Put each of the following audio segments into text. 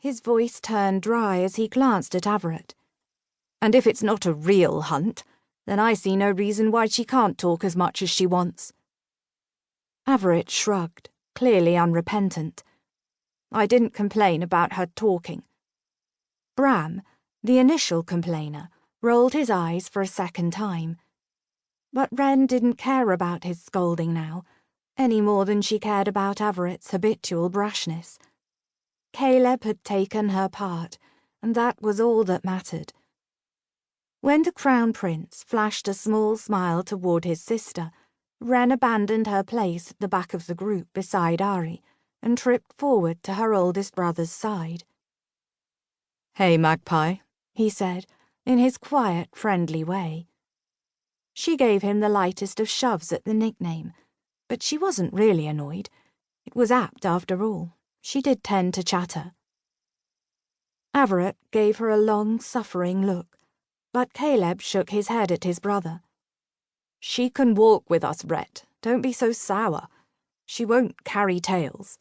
His voice turned dry as he glanced at Everett. "And if it's not a real hunt, then I see no reason why she can't talk as much as she wants." Everett shrugged, clearly unrepentant. "I didn't complain about her talking." Bram, the initial complainer, rolled his eyes for a second time. But Wren didn't care about his scolding now, any more than she cared about Everett's habitual brashness. Caleb had taken her part, and that was all that mattered. When the Crown Prince flashed a small smile toward his sister, Wren abandoned her place at the back of the group beside Ari and tripped forward to her oldest brother's side. "Hey, Magpie," he said, in his quiet, friendly way. She gave him the lightest of shoves at the nickname, but she wasn't really annoyed. It was apt, after all. She did tend to chatter. Everett gave her a long, suffering look, but Caleb shook his head at his brother. "She can walk with us, Rhett. Don't be so sour. She won't carry tales."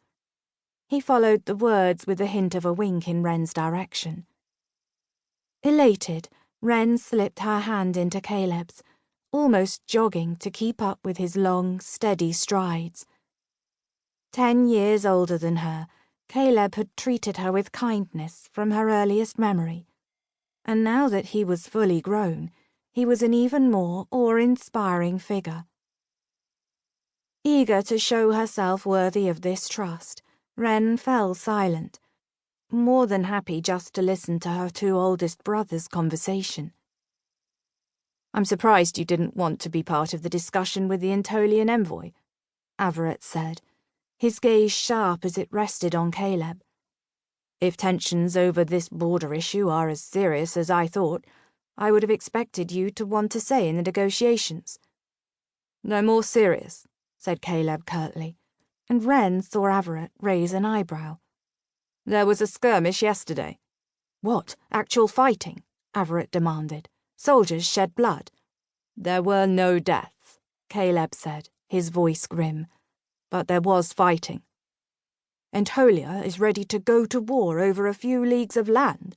He followed the words with a hint of a wink in Wren's direction. Elated, Wren slipped her hand into Caleb's, almost jogging to keep up with his long, steady strides. 10 years older than her, Caleb had treated her with kindness from her earliest memory, and now that he was fully grown, he was an even more awe-inspiring figure. Eager to show herself worthy of this trust, Wren fell silent, more than happy just to listen to her two oldest brothers' conversation. "I'm surprised you didn't want to be part of the discussion with the Antolian envoy," Everett said, his gaze sharp as it rested on Caleb. "If tensions over this border issue are as serious as I thought, I would have expected you to want a say in the negotiations." "No more serious," said Caleb curtly, and Wren saw Everett raise an eyebrow. "There was a skirmish yesterday." "What, actual fighting?" Everett demanded. "Soldiers shed blood?" "There were no deaths," Caleb said, his voice grim. "But there was fighting." "And Holia is ready to go to war over a few leagues of land?"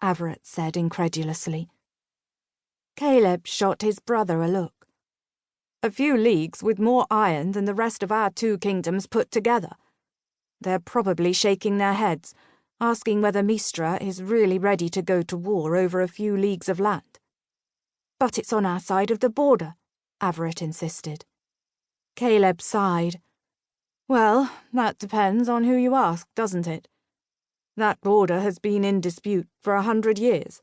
Everett said incredulously. Caleb shot his brother a look. "A few leagues with more iron than the rest of our 2 kingdoms put together. They're probably shaking their heads, asking whether Mistra is really ready to go to war over a few leagues of land." "But it's on our side of the border," Everett insisted. Caleb sighed. "Well, that depends on who you ask, doesn't it? That border has been in dispute for 100 years.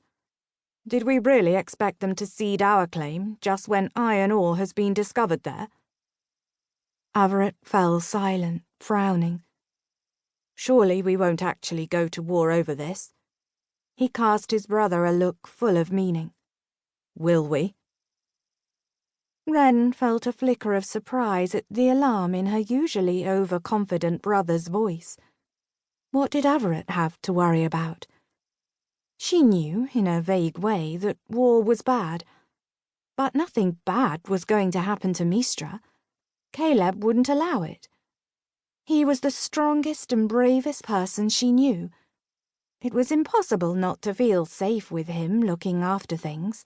Did we really expect them to cede our claim just when iron ore has been discovered there?" Everett fell silent, frowning. "Surely we won't actually go to war over this." He cast his brother a look full of meaning. "Will we?" Wren felt a flicker of surprise at the alarm in her usually overconfident brother's voice. What did Everett have to worry about? She knew, in a vague way, that war was bad. But nothing bad was going to happen to Mistra. Caleb wouldn't allow it. He was the strongest and bravest person she knew. It was impossible not to feel safe with him looking after things.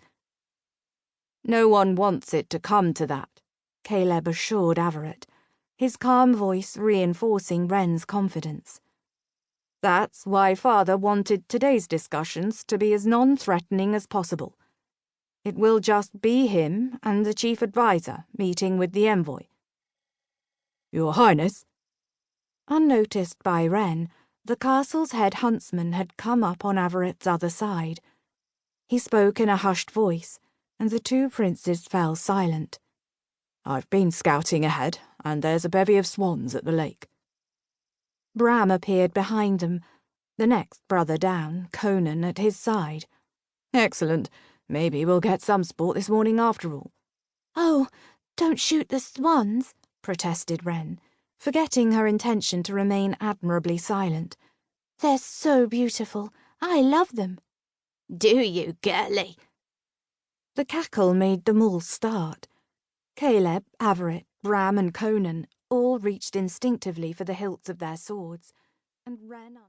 "No one wants it to come to that," Caleb assured Everett, his calm voice reinforcing Wren's confidence. "That's why Father wanted today's discussions to be as non-threatening as possible. It will just be him and the chief advisor meeting with the envoy." "Your Highness." Unnoticed by Wren, the castle's head huntsman had come up on Everett's other side. He spoke in a hushed voice, and the 2 princes fell silent. "I've been scouting ahead, and there's a bevy of swans at the lake." Bram appeared behind them, the next brother down, Conan at his side. "Excellent. Maybe we'll get some sport this morning after all." "Oh, don't shoot the swans," protested Wren, forgetting her intention to remain admirably silent. "They're so beautiful. I love them." "Do you, girlie?" The cackle made them all start. Caleb, Everett, Bram and Conan all reached instinctively for the hilts of their swords, and Wren